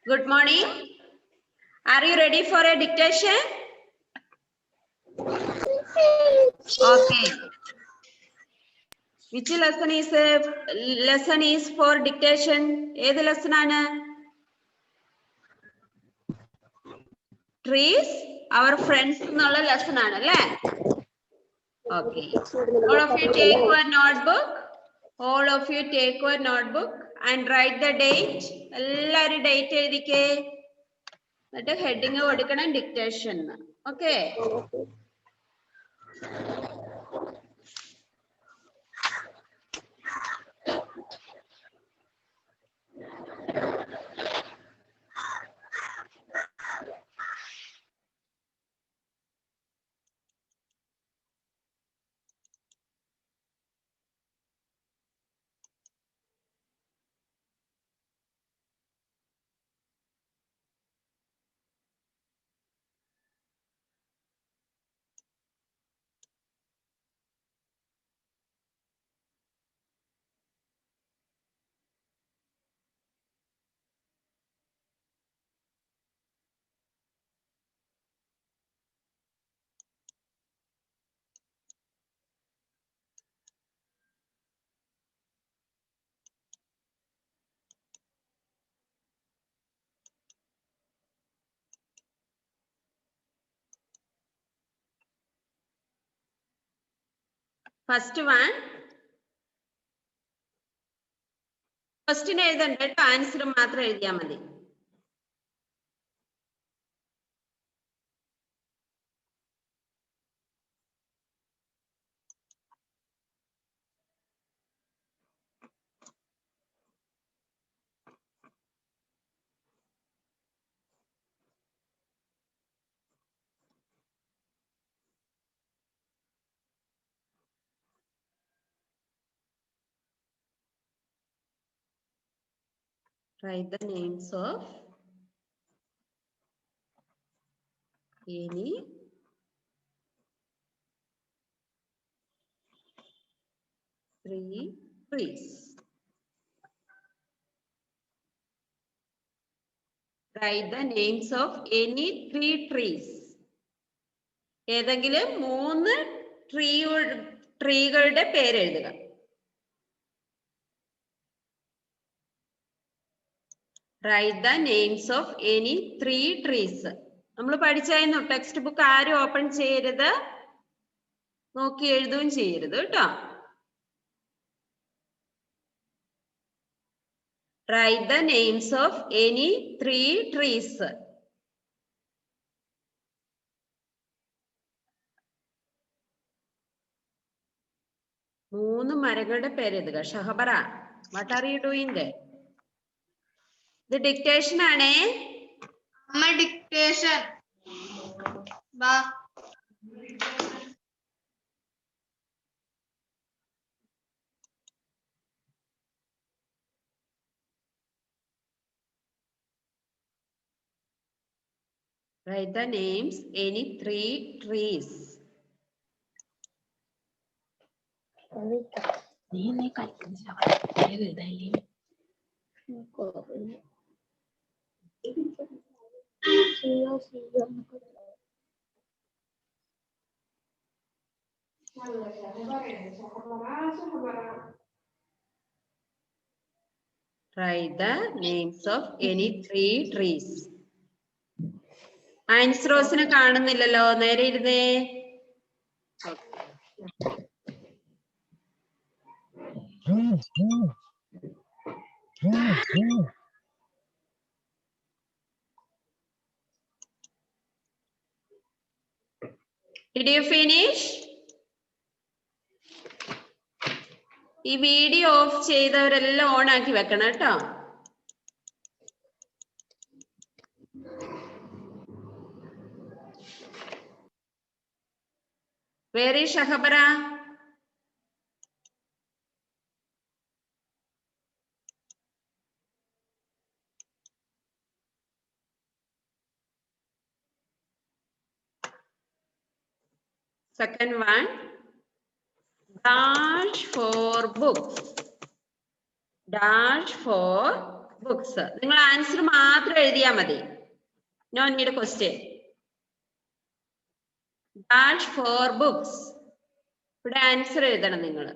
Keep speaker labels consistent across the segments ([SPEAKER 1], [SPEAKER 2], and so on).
[SPEAKER 1] Good morning. Are you ready for a dictation? Okay. Which lesson is for dictation? Which lesson is trees? Our friends lesson Okay. All of you take your notebook. All of you take your notebook and write the date. Every date edike. That heading kodikana dictation. Okay. First one. Question എഴുതണ്ട answer മാത്രം എഴുതിയാൽ മതി. Write the names of any three trees. Write the names of any three trees. ഏതെങ്കിലും 3 ട്രീകളുടെ പേര് എഴുതുക. Write the names of any 3 trees. നമ്മൾ പഠിച്ചായിരുന്നു text book ആരും open ചെയ്യരുത്, നോക്കി എഴുതുകയും ചെയ്യരുത് കേട്ടോ. Write the names of any 3 trees. മൂന്ന് മരങ്ങളുടെ പേര് എഴുതുക. ഷഹബറ, what are you doing there? ഇത് ഡിക്റ്റേഷൻ ആണേ.
[SPEAKER 2] അമ്മ ഡിക്റ്റേഷൻ. വാ.
[SPEAKER 1] Write the names any 3 trees. Write the names of any 3 trees. ആൻസ്രോസിനെ കാണുന്നില്ലല്ലോ, നേരെ ഇരുന്നേ. Did you finish? ഈ വീഡിയോ ഓഫ് ചെയ്തവരെല്ലാം ഓൺ ആക്കി വെക്കണം കേട്ടോ. Where is Shahbara? Second one, dash for book. Dash for ബുക്സ്. നിങ്ങൾ ആൻസർ മാത്രം എഴുതിയാൽ മതി. No need question. Dash for books. ഇവിടെ ആൻസർ എഴുതണം നിങ്ങൾ.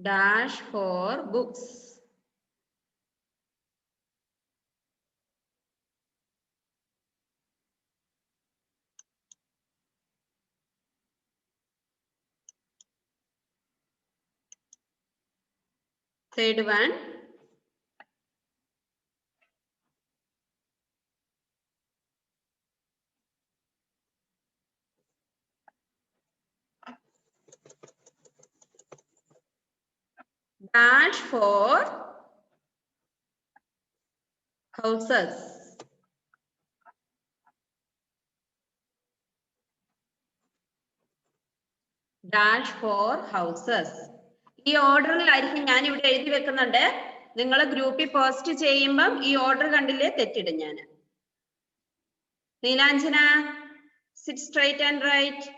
[SPEAKER 1] Dash for books. Third one. Dash for houses. Dash for houses. ഈ ഓർഡറിലായിരിക്കും ഞാൻ ഇവിടെ എഴുതി വെക്കുന്നുണ്ട്. നിങ്ങൾ ഗ്രൂപ്പിൽ പോസ്റ്റ് ചെയ്യുമ്പം ഈ ഓർഡർ കണ്ടില്ലേ തെറ്റിടും ഞാൻ. Neelanjana, sit straight and write.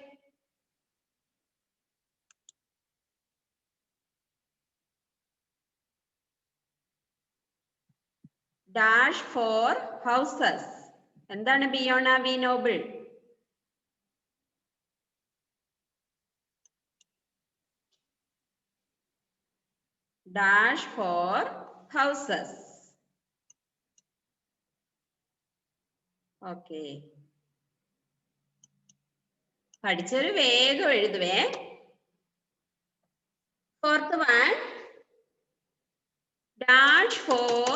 [SPEAKER 1] Dash for houses. എന്താണ് Biyona V Noble? Dash for houses. Okay. പഠിച്ചൊരു വേഗം എഴുതുവേ. Fourth one. Dash for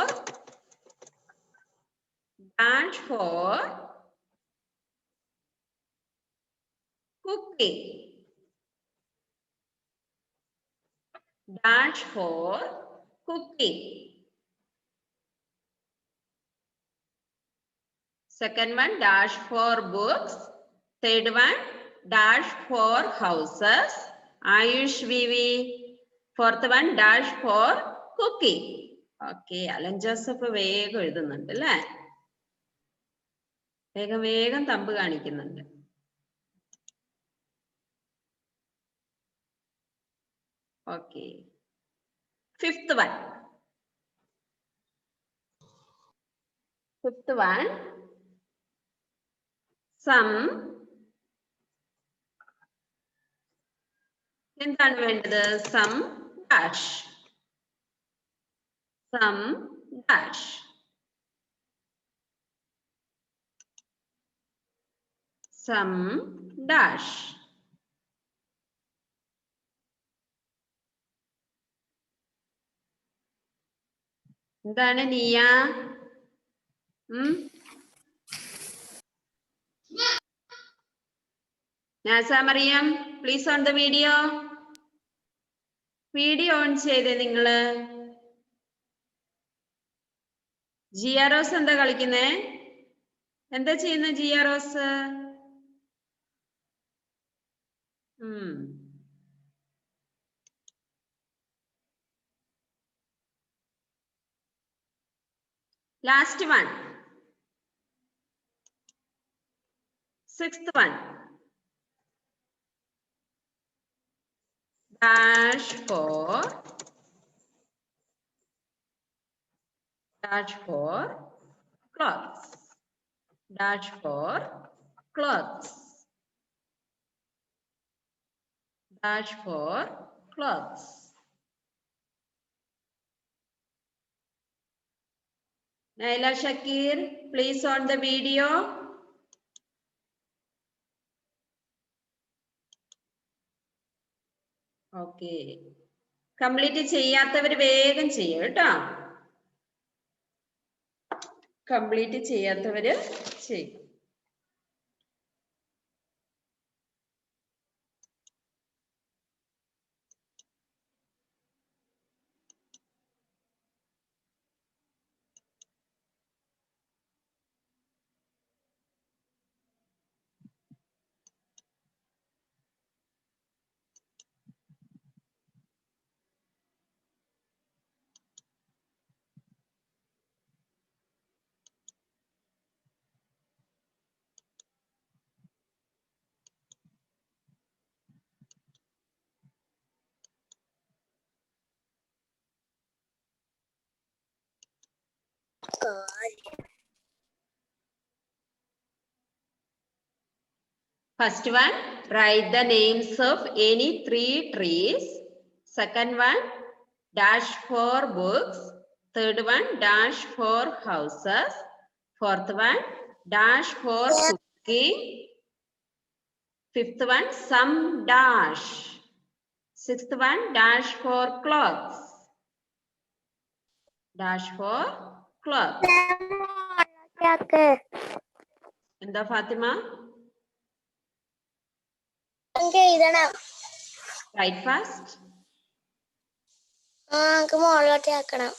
[SPEAKER 1] cooking. Dash for cooking. Second one, dash for books. Third one, dash for houses. Ayush Vivi. Fourth one, dash for cooking. Okay, Alan Joseph വേഗം എഴുതുന്നുണ്ട് അല്ലേ? വേഗം thumb കാണിക്കുന്നുണ്ട്. Okay. Fifth one. Some. എന്താണ് വേണ്ടത്? Some dash. Some dash. Some dash. എന്താണ് നീയ? Nasa Mariam, please on the video. Video on ചെയ്തേ നിങ്ങള്. ജിയ റോസ് എന്താ കളിക്കുന്നേ? എന്താ ചെയ്യുന്ന Jiya Rose? Last one. Sixth one. Dash for clothes. Dash for clothes. Dash for clothes. Naila Shakir, please on the video. Okay. Complete ചെയ്യാത്തവർ വേഗം ചെയ്യും കേട്ടോ. കംപ്ലീറ്റ് ചെയ്യാത്തവര് ചെയ്യും. First one, write the names of any 3 trees. Second one, dash for books. Third one, dash for houses. Fourth one, dash for cooking. Fifth one, some dash. Sixth one, dash for clothes. Dash for clothes. എന്താ Fathima? Write fast.
[SPEAKER 3] മോളോട്ട് ആക്കണം.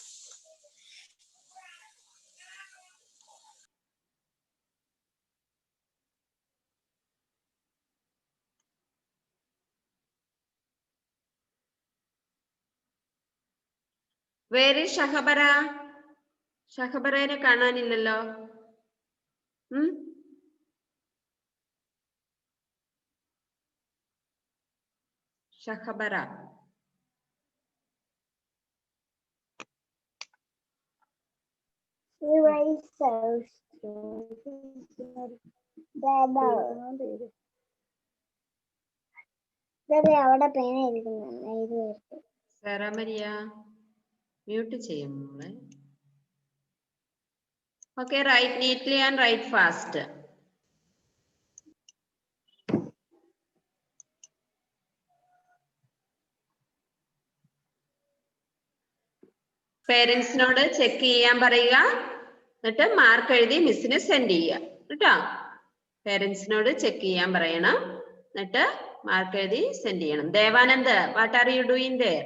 [SPEAKER 1] Where is Shahbara? ഷഹബറേനെ കാണാനില്ലല്ലോ. ഷഹബറ.
[SPEAKER 3] അവിടെ പേന ഇരിക്കുന്നു.
[SPEAKER 1] സരമരിയ mute ചെയ്യും മോളെ. Okay, write neatly and write fast. പേരൻസിനോട് check ചെയ്യാൻ പറയുക, എന്നിട്ട് മാർക്ക് എഴുതി മിസ്സിന് സെൻഡ് ചെയ്യുക കേട്ടോ. പേരൻസിനോട് ചെക്ക് ചെയ്യാൻ പറയണം, എന്നിട്ട് മാർക്ക് എഴുതി സെൻഡ് ചെയ്യണം. Devanand, what are you doing there?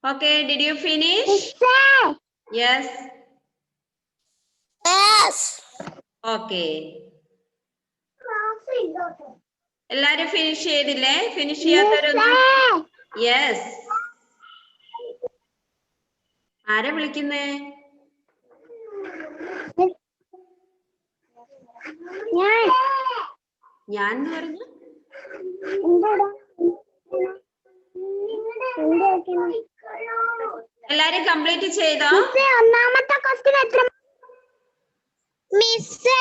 [SPEAKER 1] Okay, did you finish? Yes.
[SPEAKER 3] Yes.
[SPEAKER 1] Okay. എല്ലാരും ഫിനിഷ് ചെയ്തില്ലേ? ഫിനിഷ് ചെയ്യാത്തവരൊന്നും? യെസ്. ആരാ വിളിക്കുന്നേ? ഞാൻ എന്ന് പറഞ്ഞു. എല്ലാരും കംപ്ലീറ്റ് ചെയ്തോ?
[SPEAKER 3] ഒന്നാമത്തെ ക്വസ്റ്റ്യൻ എത്ര? മിസ്സേ.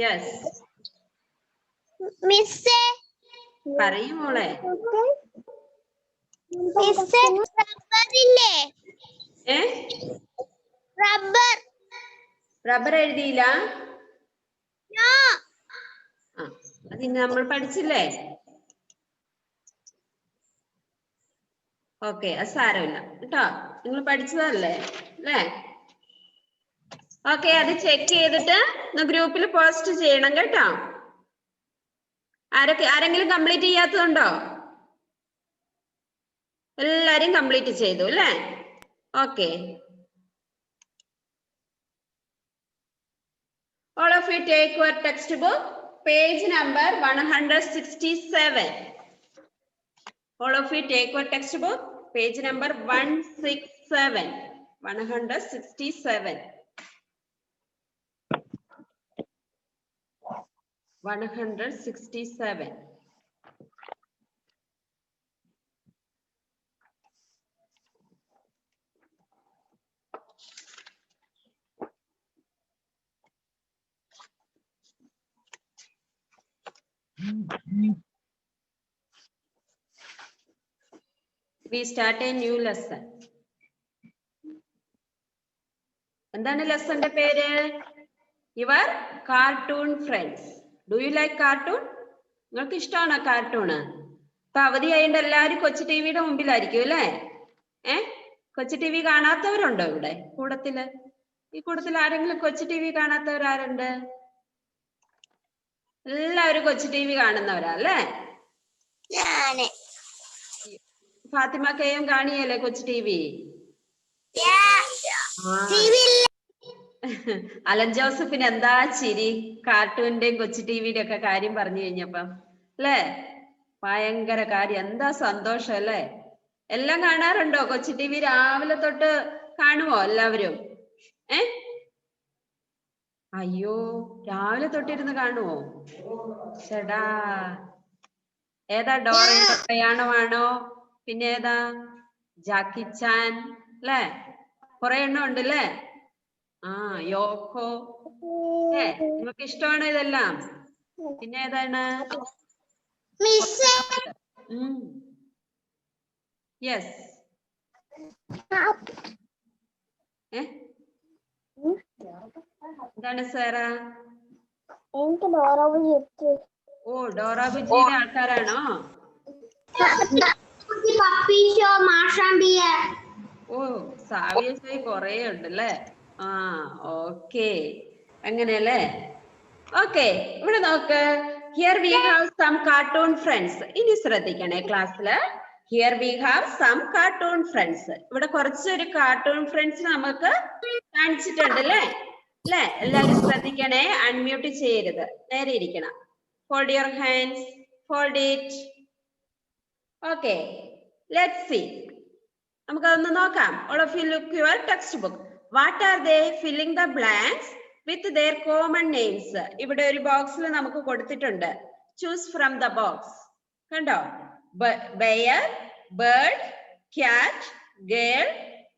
[SPEAKER 1] യെസ്.
[SPEAKER 3] മിസ്സേ.
[SPEAKER 1] പറയൂ മോളെ.
[SPEAKER 3] മിസ്സേ റബ്ബർ ഇല്ലേ? റബ്ബർ.
[SPEAKER 1] റബ്ബർ എഴുതിയില്ല?
[SPEAKER 3] നോ.
[SPEAKER 1] അത് ഇന്ന് നമ്മൾ പഠിച്ചില്ലേ? ഓക്കെ, അത് സാരമില്ല കേട്ടോ, നിങ്ങൾ പഠിച്ചതല്ലേ അല്ലേ? ഓക്കെ, അത് ചെക്ക് ചെയ്തിട്ട് ഗ്രൂപ്പിൽ പോസ്റ്റ് ചെയ്യണം കേട്ടോ. ആരെങ്കിലും കംപ്ലീറ്റ് ചെയ്യാത്തതുണ്ടോ? എല്ലാരും കംപ്ലീറ്റ് ചെയ്തു അല്ലേ? Okay. All of you take your textbook, page number 167. All of you take your textbook, page number 167. 167. 167. We start a new lesson. എന്താണ് ലെസന്റെ പേര്? Your cartoon friends. Do you like cartoon? നിങ്ങൾക്ക് ഇഷ്ടമാണോ cartoon? ഇപ്പൊ അവധിയായിട്ട് എല്ലാവരും കൊച്ചു ടിവിയുടെ മുമ്പിലായിരിക്കും അല്ലേ? കൊച്ചു ടി വി കാണാത്തവരുണ്ടോ ഇവിടെ കൂടത്തില്? ഈ കൂട്ടത്തിൽ ആരെങ്കിലും കൊച്ചു ടി വി കാണാത്തവരാരുണ്ട്? എല്ലാവരും കൊച്ചു ടി വി കാണുന്നവരാ അല്ലേ?
[SPEAKER 3] ഞാന്
[SPEAKER 1] ഫാത്തിമക്കയും കാണിയല്ലേ കൊച്ചു ടി വി? അലൻ ജോസഫിന് എന്താ ചിരി കാർട്ടൂണിന്റെയും കൊച്ചു ടിവിയുടെ ഒക്കെ കാര്യം പറഞ്ഞു കഴിഞ്ഞപ്പം അല്ലേ? ഭയങ്കര കാര്യം, എന്താ സന്തോഷം അല്ലേ? എല്ലാം കാണാറുണ്ടോ? കൊച്ചു ടി വി രാവിലെ തൊട്ട് കാണുമോ എല്ലാവരും? അയ്യോ, രാവിലെ തൊട്ടിരുന്ന് കാണുമോ? ചേടാ, ഏതാ? ഡോറയും പ്രയാണമാണോ? പിന്നെ ഏതാ? ജാക്കി ചാൻ അല്ലേ? കുറെ എണ്ണം ഉണ്ട് അല്ലേ? യോക്കോ അല്ലേ? നിങ്ങൾക്ക് ഇഷ്ടമാണോ ഇതെല്ലാം? പിന്നെ ഏതാണ്? യെസ്. എന്താണ് സാറ? ഓ, ഡോറ ബുജിയുടെ ആൾക്കാരാണോ? ഓ, സാവിയ കൊറേ ഉണ്ടല്ലേ? ഓക്കെ, അങ്ങനെയല്ലേ? ഓക്കെ, ഇവിടെ നോക്ക്. Here we have some cartoon friends. ഇനി ശ്രദ്ധിക്കണേ ക്ലാസ്സില്. Here we have some cartoon friends. ഇവിടെ കുറച്ചൊരു കാർട്ടൂൺ ഫ്രണ്ട്സ് നമുക്ക് കാണിച്ചിട്ടുണ്ട് അല്ലേ? എല്ലാരും ശ്രദ്ധിക്കണേ, അൺമ്യൂട്ട് ചെയ്യരുത്, നേരെ ഇരിക്കണം. Fold your hands, fold it. Okay, let's see. നമുക്കതൊന്ന് നോക്കാം. All of you look your textbook. What are they filling the blanks with their common names? ഇവിടെ ഒരു ബോക്സിൽ നമുക്ക് കൊടുത്തിട്ടുണ്ട്. Choose from the box. കണ്ടോ? Bear, bird, cat, girl,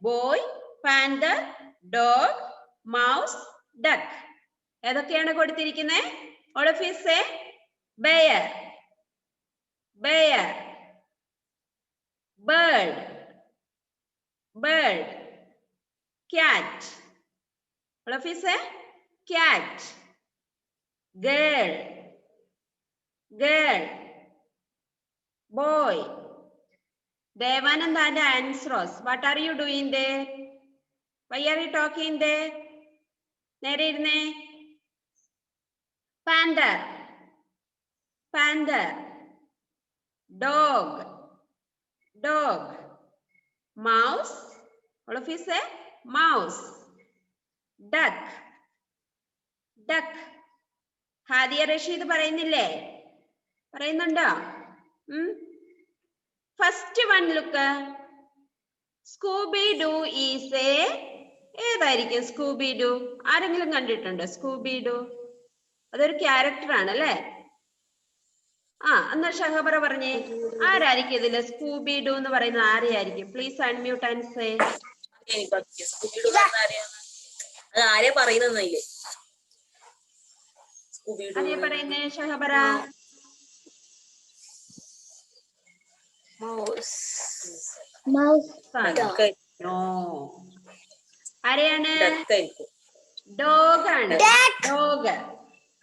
[SPEAKER 1] boy, panther, dog, mouse, duck. ഏതൊക്കെയാണ് കൊടുത്തിരിക്കുന്നത്? All of you say bear, bear, bird, bird, cat. All of you say cat, girl, girl, boy. Devanand and Ansros, what are you doing there? Why are you talking there? Nerirne. Panther, panther, dog, dog, mouse. All of you say mouse, duck, duck. Hadiya Rasheed പറയുന്നില്ലേ? പറയുന്നുണ്ടോ? First one look. Scooby do is A. ഏതായിരിക്കും Scooby do? ആരെങ്കിലും കണ്ടിട്ടുണ്ടോ Scooby do? അതൊരു character ആണ് അല്ലേ? എന്നാ ഷഹബറ പറഞ്ഞേ, ആരായിരിക്കും ഇതില് സ്കൂബി ഡു എന്ന് പറയുന്നത്? ആരെയായിരിക്കും? Please unmute and say.
[SPEAKER 4] ആരെ പറയുന്നേ
[SPEAKER 1] ഷഹബറ? ആരെയാണ്? ഡോഗ് ആണ്. Dog.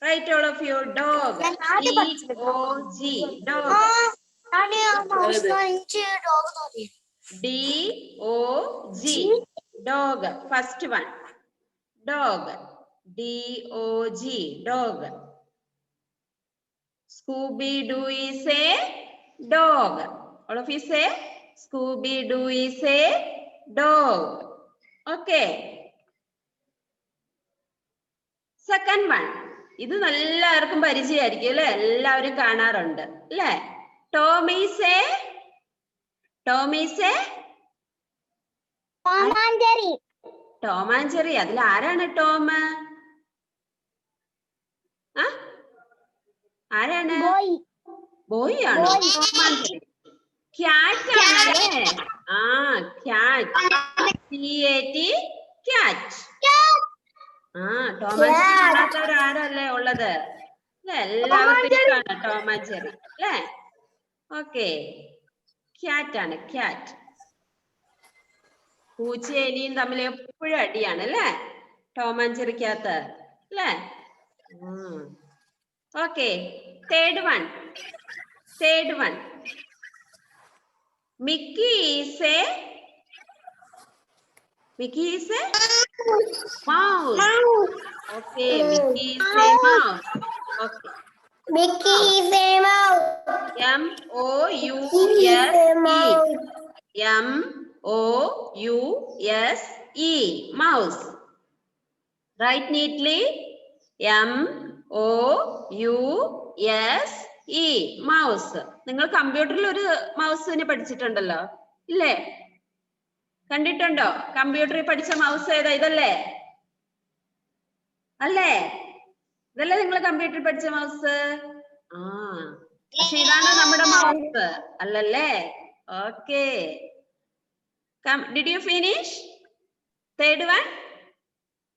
[SPEAKER 1] Write all of you. Dog. D-O-G. Dog. D-O-G. Dog. First one. Dog. D-O-G. Dog. Scooby-Doo is a dog. All of you say Scooby-Doo is a dog. Okay. Second one. ഇത് എല്ലാവർക്കും പരിചയമായിരിക്കും അല്ലെ? എല്ലാവരും കാണാറുണ്ട് അല്ലെ? ടോമീസേ. ടോമീസേ. Tom and Jerry. അതിൽ ആരാണ് ടോം? ആരാണ്? ബോയ് ആണോ? Tom and Jerry. ക്യാറ്റ് ആണല്ലേ? Cat. C-A-T. Cat. Tom and Jerry കാണാത്തവരാരല്ലേ ഉള്ളത്? എല്ലാവർക്കും ഇഷ്ടമാണ് ടോം ആൻഡ് ജെറി അല്ലേ? ഓക്കെ, ക്യാറ്റ് ആണ്. ക്യാറ്റ്. പൂച്ചയും എലിയും തമ്മിൽ എപ്പോഴും അടിയാണ് അല്ലേ? ടോം ആൻഡ് ജെറിക്കകത്ത് അല്ലേ? Okay, third one. Third one. Mickey is A. Mickey is a mouse. Okay, Mickey is a mouse. Okay.
[SPEAKER 3] Mickey is a mouse.
[SPEAKER 1] M-O-U-S-E. Mouse. Write neatly. M-O-U-S-E. Mouse. നിങ്ങൾ കമ്പ്യൂട്ടറിൽ ഒരു മൗസിനെ പഠിച്ചിട്ടുണ്ടല്ലോ ഇല്ലേ? കണ്ടിട്ടുണ്ടോ? കമ്പ്യൂട്ടറിൽ പഠിച്ച മൗസ് ഏതാ? ഇതല്ലേ? അല്ലേ? ഇതല്ലേ നിങ്ങൾ കമ്പ്യൂട്ടറിൽ പഠിച്ച മൗസ്? ആ, പക്ഷെ ഇതാണ് നമ്മുടെ മൗസ് അല്ലല്ലേ? Okay. Did you finish? Third one?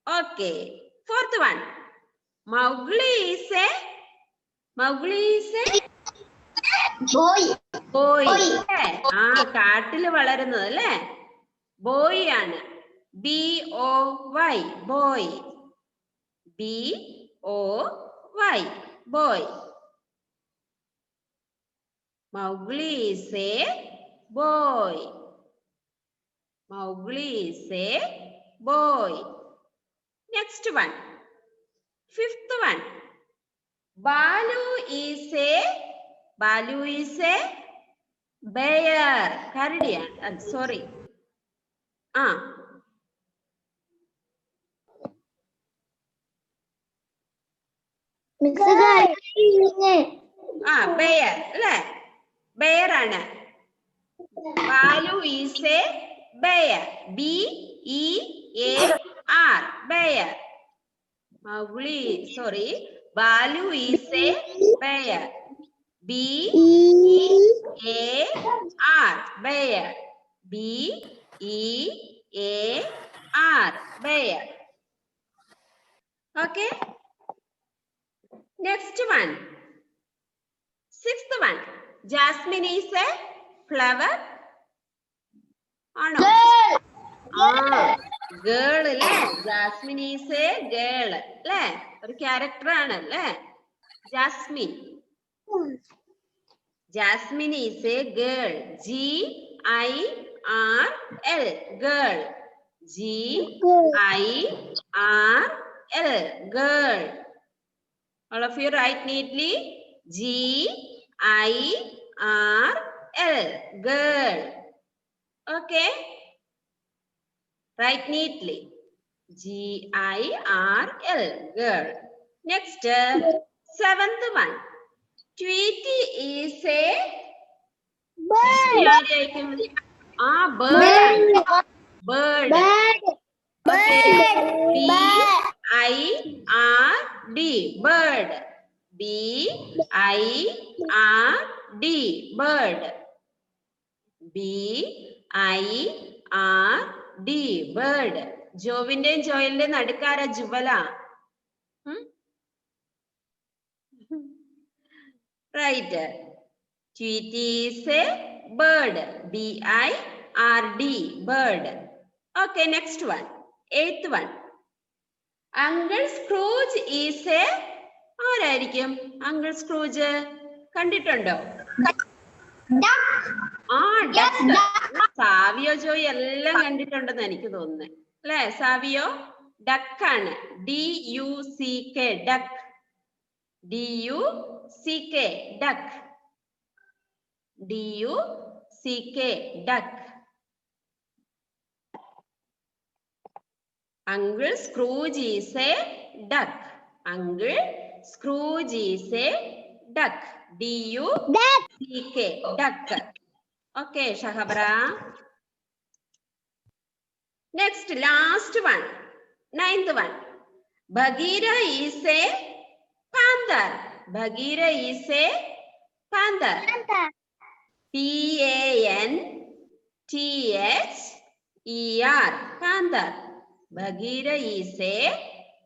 [SPEAKER 1] Okay. Fourth one. Mowgli is a boy. ആ, കാട്ടില് വളരുന്നത് അല്ലേ? ബോയ് ആണ്. B-O-Y. Boy. B-O-Y. Boy. Mowgli is a boy. Mowgli is a boy. Next one. Fifth one. Balu is a bear. Kardiyan. I'm sorry. Bear. അല്ലേ? Bear ആണ്. Balu is a bear. B-E-A-R. Bear. Mowgli, sorry. Balu is a bear. B-E-A-R. Bear. B-E-A-R. Bear. Okay. Next one. Sixth one. Jasmine is a flower. ആണോ? Girl അല്ലേ? Jasmine is a girl അല്ലേ? ഒരു character ആണ് അല്ലേ? Jasmine. Jasmine is a girl. G-I-R-L. Girl. G-I-R-L. Girl. All of you write neatly. G-I-R-L. girl. Okay. Write neatly. G-I-R-L. girl. Next, seventh one. Tweety is a bird. Bird. Bird. B-I-R-D. Bird. B-I-R-D. Bird. B-I-R-D. Bird. ജോവിന്റെയും ജോയലിന്റെയും നടുക്കാര ജുവല. Right. Tweety is a bird. B-I-R-D. Bird. Okay, next one. Eighth one. Uncle Scrooge is a ആരായിരിക്കും Uncle Scrooge? കണ്ടിട്ടുണ്ടോ? Duck. Savio Joy എല്ലാം കണ്ടിട്ടുണ്ടെന്ന് എനിക്ക് തോന്നുന്നത് അല്ലേ? സാവിയോ ഡക്കാണ്. DUCK. Duck. DUCK. Duck. DUCK. Duck. Uncle Scrooge is a duck. Uncle Scrooge is a duck. D-U-C-K. Duck. Okay, Shahabra. Next, last one. Ninth one. Bagheera is a panther. Bagheera is a panther. P-A-N-T-H-E-R. Panther. Bagheera is a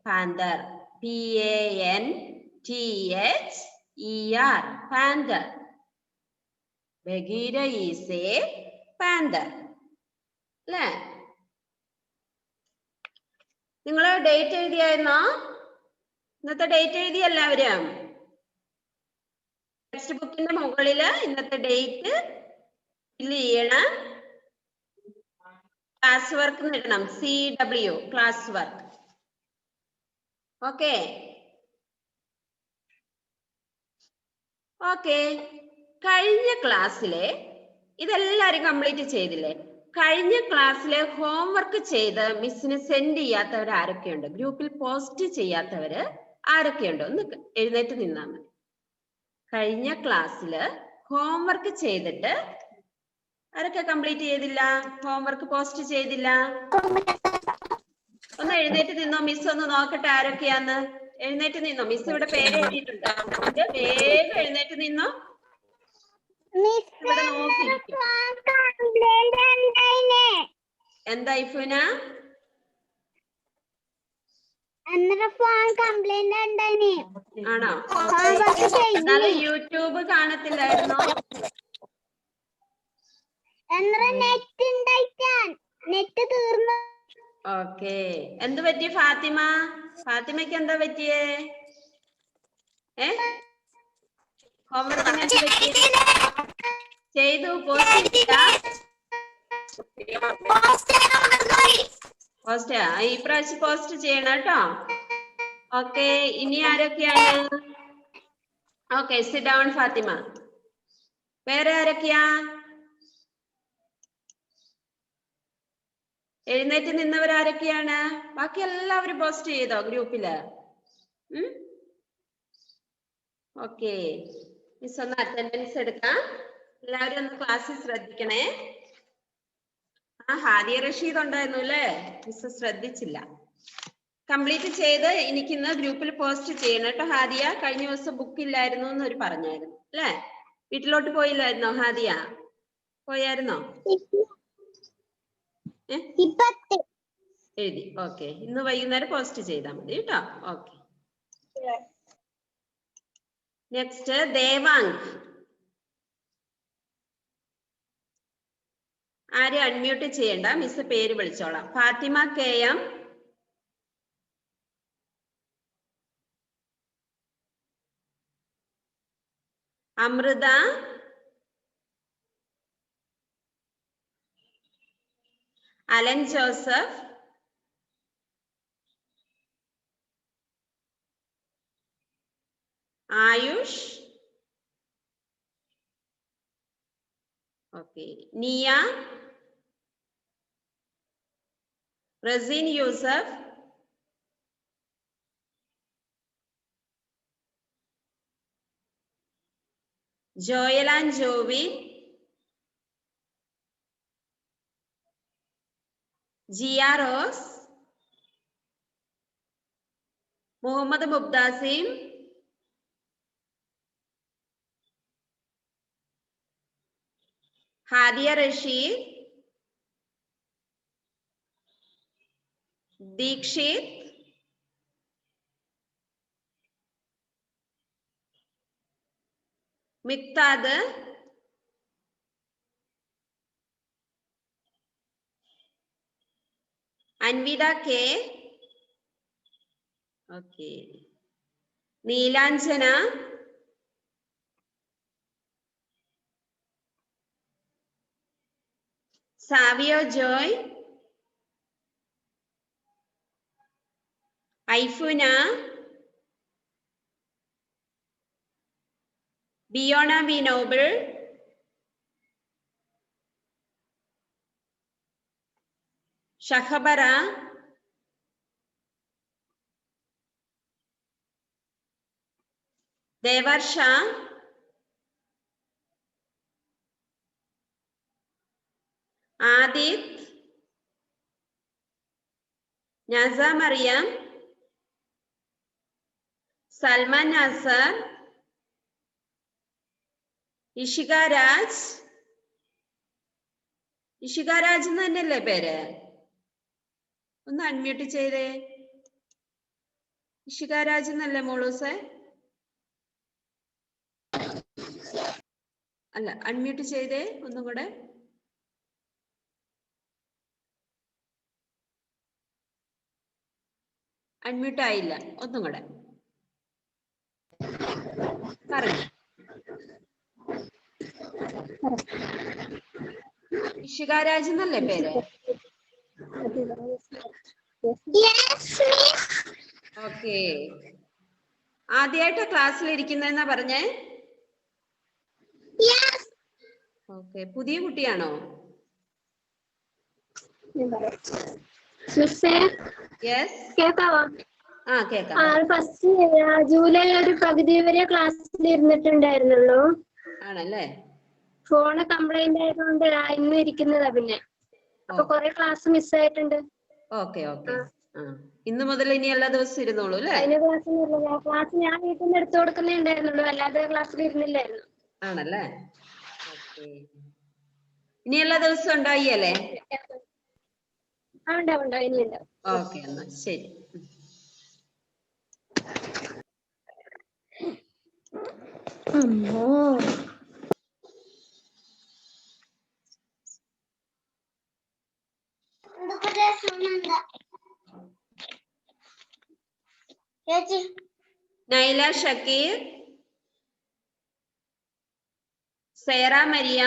[SPEAKER 1] panther. P-A-N-T-H-E-R. Panther. Bagheera is a panther. അല്ലേ? നിങ്ങൾ date എഴുതിയായിരുന്നോ? ഇന്നത്തെ date എഴുതിയ എല്ലാവരും? Text ബുക്കിന്റെ മുകളില് ഇന്നത്തെ date fill ചെയ്യണം. Class work ഇടണം. CW class work. Okay. Okay. കഴിഞ്ഞ ക്ലാസ്സിലെ ഇതെല്ലാരും കംപ്ലീറ്റ് ചെയ്തില്ലേ? കഴിഞ്ഞ ക്ലാസ്സിലെ ഹോംവർക്ക് ചെയ്ത് മിസ്സിന് സെൻഡ് ചെയ്യാത്തവർ ആരൊക്കെയുണ്ട്? ഗ്രൂപ്പിൽ പോസ്റ്റ് ചെയ്യാത്തവര് ആരൊക്കെയുണ്ട്? ഒന്ന് എഴുന്നേറ്റ് നിന്നാ മതി. കഴിഞ്ഞ ക്ലാസ്സില് ഹോംവർക്ക് ചെയ്തിട്ട് ആരൊക്കെ കംപ്ലീറ്റ് ചെയ്തില്ല? ഹോംവർക്ക് പോസ്റ്റ് ചെയ്തില്ല? ഒന്ന് എഴുന്നേറ്റ് നിന്നോ, മിസ് ഒന്ന് നോക്കട്ടെ ആരൊക്കെയാന്ന്. എഴുന്നേറ്റ് നിന്നോ, മിസ് ഇവിടെ പേര് എഴുതിയിട്ടുണ്ട്. വേഗം എഴുന്നേറ്റ് നിന്നോ. ഇവിടെ നോക്കിയിരിക്കും. എന്താ ഇഫുന? ആണോ? എന്നാലും യൂട്യൂബ് കാണത്തില്ലായിരുന്നോ?
[SPEAKER 3] നെറ്റ് തീർന്നു.
[SPEAKER 1] ഓക്കെ. എന്ത് പറ്റി ഫാത്തിമ? ഫാത്തിമയ്ക്ക് എന്താ പറ്റിയേ? ഹോംവർക്കിന് എന്ത് പറ്റിയേ? ചെയ്തു, പോസ്റ്റ് ചെയ്താ? പോസ്റ്റ് ഈ പ്രാവശ്യം പോസ്റ്റ് ചെയ്യണം കേട്ടോ. ഓക്കെ. ഇനി ആരൊക്കെയാണ്? Okay, sit down Fathima. വേറെ ആരൊക്കെയാ? എഴുന്നേറ്റ് നിന്നവരാരൊക്കെയാണ്? ബാക്കി എല്ലാവരും പോസ്റ്റ് ചെയ്തോ ഗ്രൂപ്പില്? ഓക്കെ. മിസ് ഒന്ന് അറ്റൻഡൻസ് എടുക്കാം. എല്ലാവരും ഒന്ന് ക്ലാസ്സിൽ ശ്രദ്ധിക്കണേ. ഹാദിയ റഷീദ് ഉണ്ടായിരുന്നു അല്ലേ? മിസ് ശ്രദ്ധിച്ചില്ല. കംപ്ലീറ്റ് ചെയ്ത് എനിക്കിന്ന് ഗ്രൂപ്പിൽ പോസ്റ്റ് ചെയ്യണം കേട്ടോ ഹാദിയ. കഴിഞ്ഞ ദിവസം ബുക്ക് ഇല്ലായിരുന്നു എന്നൊരു പറഞ്ഞായിരുന്നു അല്ലേ? വീട്ടിലോട്ട് പോയില്ലായിരുന്നോ ഹാദിയ? പോയായിരുന്നോ? എഴുതി. ഓക്കെ. ഇന്ന് വൈകുന്നേരം പോസ്റ്റ് ചെയ്താൽ മതി കേട്ടോ. ഓക്കെ. നെക്സ്റ്റ് ദേവാങ്. ആരും അൺമ്യൂട്ട് ചെയ്യണ്ട, മിസ് പേര് വിളിച്ചോളാം. Fathima KM, Amrutha, Alan Joseph, Ayush, okay, Niya, Raseen Yusuf, Joelan Jovi, Jiya Rose, Muhammad Mubdasim, Hadiya Rasheed, Dikshith, Miqdad, Anvitha K, okay, Neelanjana, Savio Joy, Aifuna, Biyona B Noble, Shahabara, Devarsha, Adith, Nasa Mariyam, Salman Nasar, Ishika Raj. Ishika Raj എന്ന് തന്നെയല്ലേ പേര്? ഒന്ന് അൺമ്യൂട്ട് ചെയ്തേ. ഇഷിക രാജ് എന്നല്ലേ മോളൂസേ? അല്ല, അൺമ്യൂട്ട് ചെയ്തേ ഒന്നും കൂടെ. അൺമ്യൂട്ട് ആയില്ല, ഒന്നും കൂടെ പറഞ്ഞു. ഇഷിക രാജ് എന്നല്ലേ പേര്? ഓക്കെ. ആദ്യമായിട്ട് ക്ലാസ്സിൽ ഇരിക്കുന്നെന്നാ പറഞ്ഞേ? ഓക്കെ, പുതിയ കുട്ടിയാണോ? യെസ്,
[SPEAKER 3] കേക്കാവോ?
[SPEAKER 1] കേക്കാം.
[SPEAKER 3] ഫസ്റ്റ് ജൂലൈ ഒരു പകുതി വരെ ക്ലാസ്സിൽ ഇരുന്നിട്ടുണ്ടായിരുന്നുള്ളൂ.
[SPEAKER 1] ആണല്ലേ?
[SPEAKER 3] ഫോണ് കംപ്ലൈന്റ് ആയതുകൊണ്ട് ഇന്ന് ഇരിക്കുന്നതാ. പിന്നെ അപ്പൊ കൊറേ ക്ലാസ് മിസ്സായിട്ടുണ്ട്.
[SPEAKER 1] Okay okay. ഇന്ന് മുതൽ ഇനി എല്ലാ ദിവസവും ഇരുന്നോളൂ അല്ലേ?
[SPEAKER 3] കഴിഞ്ഞ ക്ലാസ് ഞാൻ വീട്ടിൽ നിന്ന് എടുത്തു കൊടുക്കുന്നേ ഉണ്ടായിരുന്നുള്ളൂ, അല്ലാതെ ക്ലാസ്സിൽ ഇരുന്നില്ലായിരുന്നു.
[SPEAKER 1] ആണല്ലേ? ഓക്കെ. ഇനി എല്ലാ ദിവസവും ഉണ്ടായില്ലേ?
[SPEAKER 3] ഉണ്ടാവും, ഇനിയുണ്ട്.
[SPEAKER 1] ഓക്കെ, എന്നാ ശരി. നൈല ഷക്കീർ, സേറ മരിയ,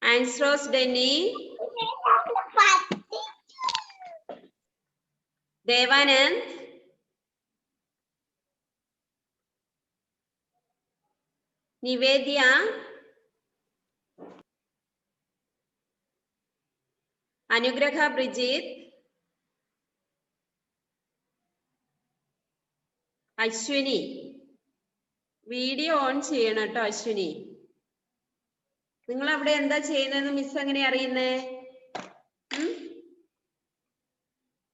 [SPEAKER 1] ആൻസ്രോസ് ഡെന്നി, ദേവാനന്ദ്, നിവേദ്യ, അനുഗ്രഹ ബ്രിജിത്ത്, അശ്വിനി. വീഡിയോ ഓൺ ചെയ്യണം കേട്ടോ അശ്വിനി. നിങ്ങൾ അവിടെ എന്താ ചെയ്യുന്നതെന്ന് മിസ് എങ്ങനെ അറിയുന്നേ?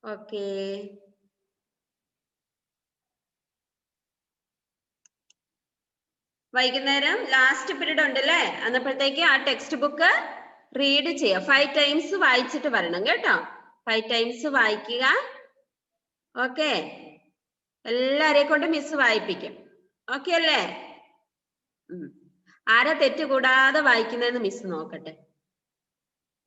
[SPEAKER 1] ഓക്കെ. വൈകുന്നേരം ലാസ്റ്റ് പീരീഡ് ഉണ്ടല്ലേ, അന്നപ്പോഴത്തേക്ക് ആ ടെക്സ്റ്റ് ബുക്ക് റീഡ് ചെയ്യുക. 5 ടൈംസ് വായിച്ചിട്ട് വരണം കേട്ടോ. 5 ടൈംസ് വായിക്കുക. ഓക്കെ, എല്ലാരെയും കൊണ്ട് മിസ് വായിപ്പിക്കും. ഓക്കെ അല്ലേ? ആരാ തെറ്റ് കൂടാതെ വായിക്കുന്നതെന്ന് മിസ് നോക്കട്ടെ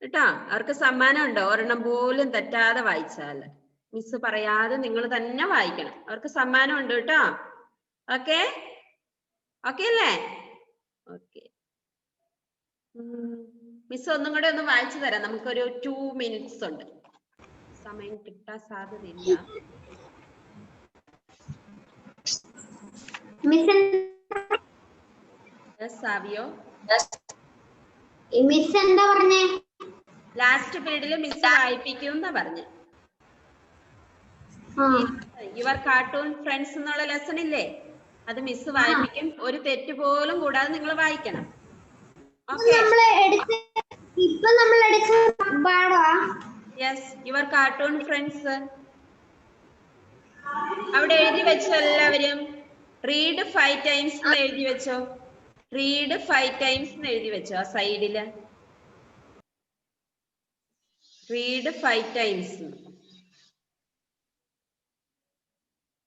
[SPEAKER 1] കേട്ടോ. അവർക്ക് സമ്മാനം ഉണ്ടോ? ഒരെണ്ണം പോലും തെറ്റാതെ വായിച്ചാല് മിസ് പറയാതെ നിങ്ങൾ തന്നെ വായിക്കണം. അവർക്ക് സമ്മാനം ഉണ്ട് കേട്ടോ. ഓക്കെ, ഓക്കെ അല്ലേ? ഓക്കെ. മിസ് ഒന്നും കൂടെ ഒന്ന് വായിച്ചു തരാം. നമുക്കൊരു 2 minutes ഉണ്ട്. സമയം കിട്ടാൻ സാധ്യതയില്ല. സാവിയോ,
[SPEAKER 3] മിസ് എന്താ പറഞ്ഞേ?
[SPEAKER 1] ലാസ്റ്റ് പീരീഡിൽ മിസ് വായിപ്പിക്കും എന്നാ പറഞ്ഞു. യുവർ കാർട്ടൂൺ ഫ്രണ്ട്സ് എന്നുള്ള ലെസൺ ഇല്ലേ, അത് മിസ് വായിപ്പിക്കും. ഒരു തെറ്റ് പോലും കൂടാതെ നിങ്ങൾ വായിക്കണം. യെസ്, യുവർ കാർട്ടൂൺ ഫ്രണ്ട്സ് അവിടെ എഴുതി വെച്ചോ. എല്ലാവരും റീഡ് 5 ടൈംസ് എന്ന് എഴുതി വെച്ചോ. റീഡ് 5 ടൈംസ് എന്ന് എഴുതി വെച്ചോ. ആ സൈഡില് റീഡ് 5 ടൈംസ്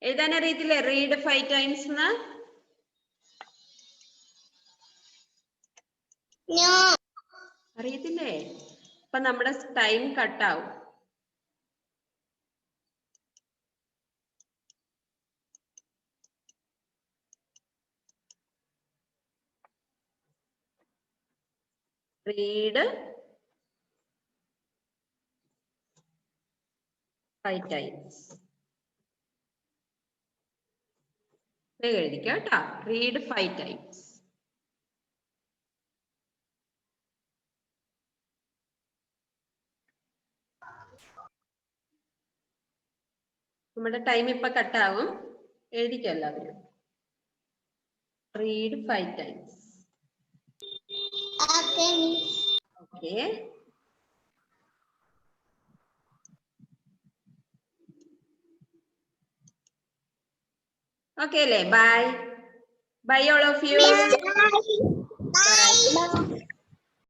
[SPEAKER 1] എഴുതാൻ അറിയത്തില്ലേ? റീഡ് 5 ടൈംസ് എന്ന് അറിയത്തില്ലേ? അപ്പൊ നമ്മുടെ ടൈം കട്ടാവും. read 5 times. എഴുതിക്കോ കേട്ടോ. read 5 times. നമ്മുടെ ടൈം ഇപ്പൊ കട്ടാവും. എഴുതിക്കോ എല്ലാവരും. read 5 times. Okay. Okay, bye. Bye all of you. Bye.